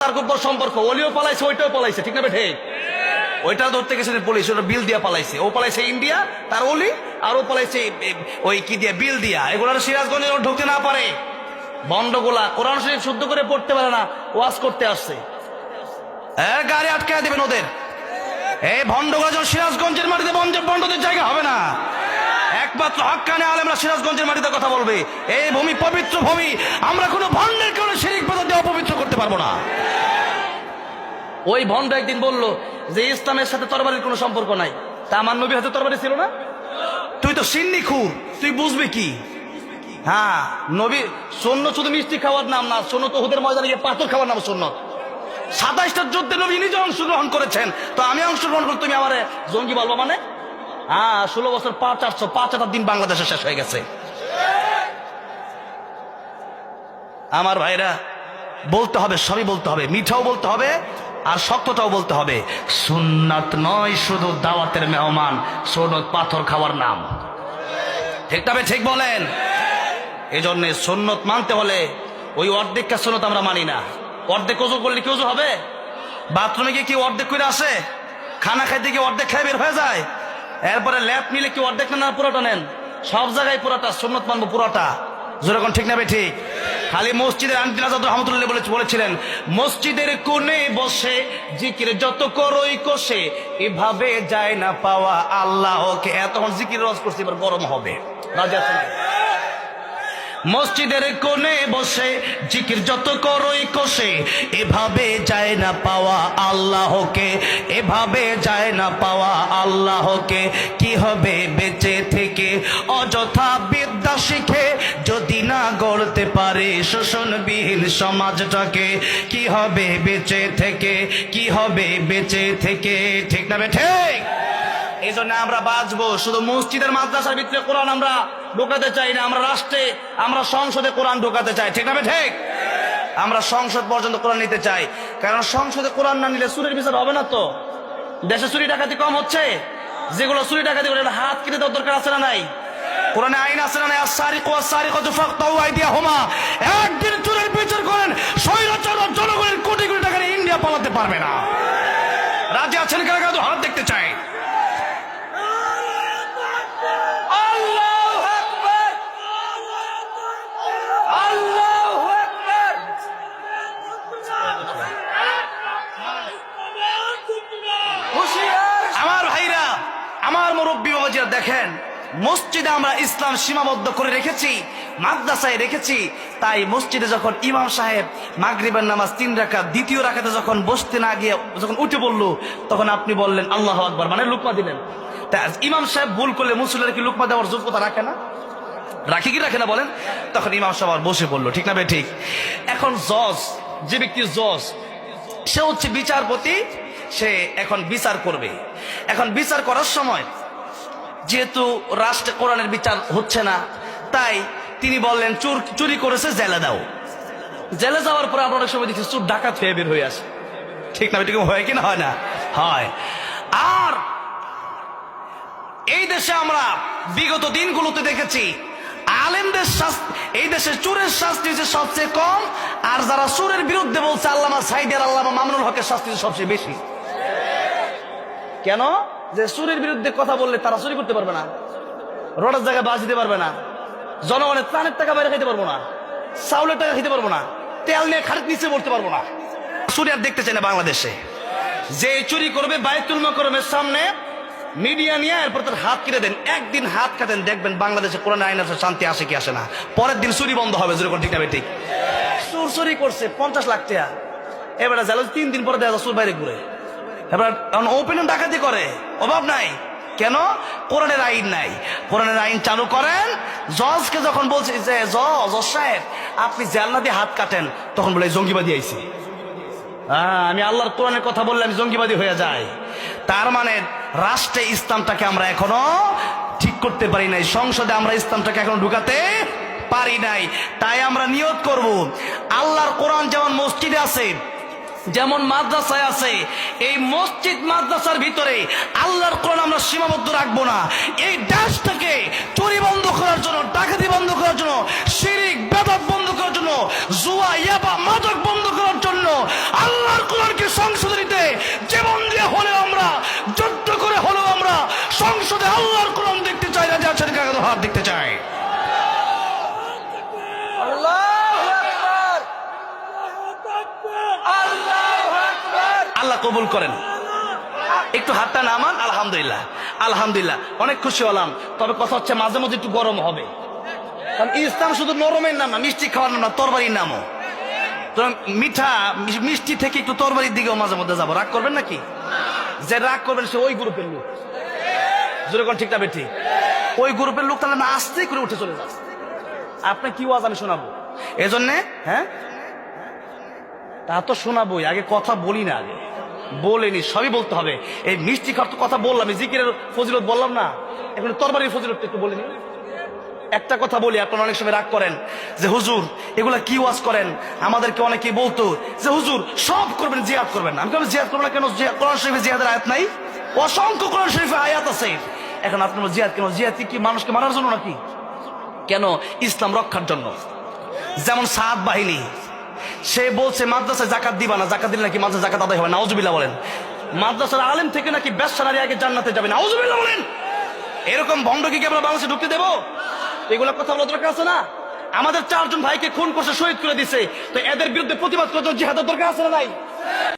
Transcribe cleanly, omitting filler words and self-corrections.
তার খুব বড় সম্পর্ক, ওলিও পালাইছে ওইটাও পালাইছে, ঠিক না বেঠে? ওইটা ধরতে গেছে পুলিশ, ওটা বিল দিয়া পালাইছে। ও পালাইছে ইন্ডিয়া তার ওলি, আর ও পালাইছে ওই কি দিয়া বিল দিয়া। এগুলো সিরাজগঞ্জে ঢুকতে না পারে। বন্ডগুলা কোরআন শরীফ শুদ্ধ করে পড়তে পারে না, ওয়াজ করতে আসছে, গাড়ি আটকে দেবেন ওদের। এই ভণ্ডগুলা যখন সিরাজগঞ্জের মাটিতে বন্ডদের জায়গা হবে না। একমাত্র হক্কানি আলেমরা সিরাজগঞ্জের মাটিতে কথা বলবে। এই ভূমি পবিত্র ভূমি, আমরা কোনো ভণ্ডের কারণে শিরিক বিদআত দিয়ে অপবিত্র করতে পারবো না। ওই ভণ্ড একদিন বলল যে ইসলামের সাথে তরবারির কোনো সম্পর্ক নাই। তা আমার নবীর হাতে তরবারি ছিল না? তুই তো সিন্নি খুর, তুই বুঝবি কি? হ্যাঁ, নবী সুন্নত শুধু মিষ্টি খাওয়ার নাম না, সুন্নত উহুদের ময়দানে গিয়ে পাথর খাওয়ার নাম সুন্নত। 27টা যুদ্ধে নবী নিজে অংশগ্রহণ করেছেন, তো আমি অংশগ্রহণ করে তুমি আমারে জঙ্গি বলবো মানে? হ্যাঁ, 16 বছর 5-8 দিন বাংলাদেশে শেষ হয়ে গেছে। আমার ভাইরা, বলতে হবে, সবই বলতে হবে, মিঠাও বলতে হবে আর শক্তটাও বলতে হবে। সুন্নাত নয় শুধু দাওয়াতের মেহমান, সুন্নত পাথর খাওয়ার নাম। ঠিক তবে ঠিক বলেন। এই জন্য সুন্নত মানতে হলে ওই অর্ধেকটা সুন্নত আমরা মানি না। অর্ধেক ওযু করলে কি ওযু হবে? বাথরুমে গিয়ে কি অর্ধেক করে আসে? খানা খাইতে গিয়ে অর্ধেক খেয়ে বের হয়ে যায়? এরপরে ল্যাপ নিলে কি অর্ধেক না পুরোটা নেন? সব জায়গায় পুরোটা সুন্নত মানবো, পুরোটা। যেরকম ঠিক না বে ঠিক? খালি মসজিদের আনফিল আজাদ রহমতুল্লাহ বলেছিলেন, মসজিদের কোণে বসে জিকির যত করই কষে, এভাবে যায় না পাওয়া আল্লাহকে। এতক্ষণ জিকির রস করছে, এবার গরম হবে। রাজি আছেন? মসজিদের কোণে বসে জিকির যত করই কষে, এভাবে যায় না পাওয়া আল্লাহকে, এভাবে যায় না পাওয়া আল্লাহকে। কি হবে বেঁচে থেকে অযথা বিদ্যা শিখে, যদি না গড়তে পারে শোষণবিহীন সমাজটাকে? কি হবে বেঁচে থেকে, কি হবে বেঁচে থেকে? ঠিক না বে ঠিক? এই জন্য আমরা বাঁচবো। শুধু মসজিদের মাদ্রাসার ভিতরে কোরআন আমরা ঢোকাতে চাই না, আমরা রাষ্ট্রে, আমরা সংসদে কোরআন ঢোকাতে চাই। ঠিক না ঠিক? আমরা সংসদ পর্যন্ত কোরআন নিতে চাই, কারণ সংসদে কোরআন না নিলে চুরির বিচার হবে না। তো দেশে চুরি ডাকাতি কম হচ্ছে? যেগুলো চুরি ডাকাতি করে হাত কেটে দেওয়ার দরকার আছে না নাই? কোরআনে আইন আছে না নাই? আস-সারিকু ওয়াস-সারিকাতু ফাকতাউ আইদিয়াহুমা। একদিন চুরির বিচার করেন, স্বৈরাচার জনগণের কোটি কোটি টাকা নিয়ে ইন্ডিয়া পালাতে পারবে না। রাজি আছেন কারা কারা? হাত দেখতে চাই। আমার ভাইরা, আমার মুরব্বী বাবাজিরা, দেখেন মসজিদে আমরা ইসলাম সীমাবদ্ধ করে রেখেছি, মাদ্রাসায় রেখেছি। তাই মসজিদে যখন ইমাম সাহেব মাগরিবের নামাজ 3 রাকাত, দ্বিতীয় রাকাতে যখন বসতে না গিয়ে যখন উঠে বললো, তখন আপনি বললেন আল্লাহু আকবার, মানে লুকমা দিলেন। তা ইমাম সাহেব ভুল করলে মুসল্লিরা কি লুকমা দেওয়ার যোগ্যতা রাখে না? রাখে কি রাখে না বলেন? তখন ইমাম সাহেব বসে পড়লো। ঠিক না বে ঠিক? এখন জজ, যে ব্যক্তি জজ, সে হচ্ছে বিচারপতি, সে এখন বিচার করবে। এখন বিচার করার সময় যেহেতু রাষ্ট্রে কোরআনের বিচার হচ্ছে না, তাই তিনি বললেন চুরি করেছে জেলে দাও। জেলে যাওয়ার পরে আমরা অনেক সময় দেখছি চোর ডাকাত হয়ে বের হয়ে আসে। ঠিক না? এরকম হয় কি না হয় না? হয়। আর এই দেশে আমরা বিগত দিনগুলোতে দেখেছি আলেমদের শাস্তি, এই দেশে চোরের শাস্তি হচ্ছে সবচেয়ে কম, আর যারা চোরের বিরুদ্ধে বলছে আল্লামা সাঈদী আর আল্লামা মামুনুল হকের শাস্তি সবচেয়ে বেশি। কেন? যে চোরের বিরুদ্ধে কথা বললে তারা চুরি করতে পারবে না, রোডের জায়গায় বাস দিতে পারবে না, জনগণের ত্রাণের টাকা বাইরে খাইতে পারবো না, চাউলের টাকা খেতে পারবো না, তেল নিয়ে খাটের নিচে পড়তে পারবো না। চুরি আর দেখতে চাই না বাংলাদেশে। যে চুরি করবে বাইতুল মুকাররমের সামনে মিডিয়া নিয়ে এরপর তার হাত কেটে দেন। একদিন হাত কাটেন, দেখবেন বাংলাদেশে কোরআন আইন আছে, শান্তি আসে কি আসে না। পরের দিন চুরি বন্ধ হবে। যেরকম ঠিক না ঠিক? চোর চুরি করছে 50 লাখ টাকা, এবারে জানো 3 দিন পরে দেখা যায় চোর বাইরে ঘুরে। এবার ওপেন ডাকাতি করে, অভাব নাই। কেন? কোরআনের আইন নাই। কোরআনের আইন চালু করেন। জজকে যখন বলছে যে জজ সাহেব আপনি জানলা দিয়ে হাত কাটেন, তখন বলে জঙ্গিবাদী আইছে। আমি আল্লাহর কোরআনের কথা বললে আমি জঙ্গিবাদী হয়ে যাই। তার মানে রাষ্ট্রে ইসলামটাকে আমরা এখনো ঠিক করতে পারি নাই, সংসদে আমরা ইসলামটাকে এখনো ঢুকাতে পারি নাই। তাই আমরা নিয়ত করব, আল্লাহর কোরআন যেমন মসজিদে আছে, যেমন মাদ্রাসায় আছে, এই মসজিদ মাদ্রাসার ভিতরে আল্লাহর কোরআন আমরা সীমাবদ্ধ রাখবো না। এই দেশটাকে চুরি বন্ধ করার জন্য, ডাকাতি বন্ধ করার জন্য, শিরিক বেদাত বন্ধ করার জন্য, জুয়া ইয়াবা মাদক বন্ধ করার জন্য আল্লাহ আল্লাহ কবুল করেন। একটু হাতটা নামান। আলহামদুলিল্লাহ, আলহামদুলিল্লাহ, অনেক খুশি হলাম। তবে কথা হচ্ছে মাঝে মাঝে একটু গরম হবে, কারণ ইসলাম শুধু নরমের নাম না, মিষ্টি খাওয়ার নাম না, তরবারির নামও। মিষ্টি থেকে একটু তরবারির দিকেও মাঝে মধ্যে যাবো। রাগ করবেন নাকি? যে রাগ করবেন সে ওই গ্রুপের লোক, যেরকম ঠিক না বেঠি, ওই গ্রুপের লোক, তাহলে না আস্তে করে উঠে চলে যাচ্ছে। আপনি কি ওয়াজ আমি শোনাবো এজন্যে? হ্যাঁ, তা তো শোনাবোই, আগে কথা বলি না, আগে বলিনি, সবই বলতে হবে। এই মিষ্টি খাওয়ার তো কথা বললাম, জিকিরের ফজিলত বললাম না, এখন তরবারির ফজিলত একটু বলিনি। একটা কথা বলি, আপনারা অনেক সময় রাগ করেন যে হুজুর এগুলা কি ওয়াজ করেন। আমাদেরকে অনেকেই বলতো যে হুজুর সব করবেন, জিহাদ করবেন না। আমি কেন জিহাদ করবো না? কেন? কোরআন শরীফে জিহাদের আয়াত নাই? অসংখ্য কোরআন শরীফে আয়াত আছে। এখন আপনার জিহাদ কেন? জিহাদ কি মানুষকে মারার জন্য নাকি? কেন? ইসলাম রক্ষার জন্য। যেমন সাদ বাহিনী, সে বলছে মাদ্রাসায় জাকাত দিবা না, জাকাত দিলে নাকি মাদ্রাসা জাকাত আদায় হবে। নাউজুবিল্লাহ বলেন। মাদ্রাসার আলেম থেকে নাকি বেশ্যা নারী আগে জান্নাতে যাবে। নাউজুবিল্লাহ বলেন। এরকম ভণ্ড কি আমরা বাংলাদেশে ঢুকতে দেবো? এগুলা কথা বলা দরকার আছে না? আমাদের 4 জন ভাইকে খুন করছে, শহীদ করে দিছে, তো এদের বিরুদ্ধে প্রতিবাদ করার জন্য জিহাদের দরকার আছে না নাই?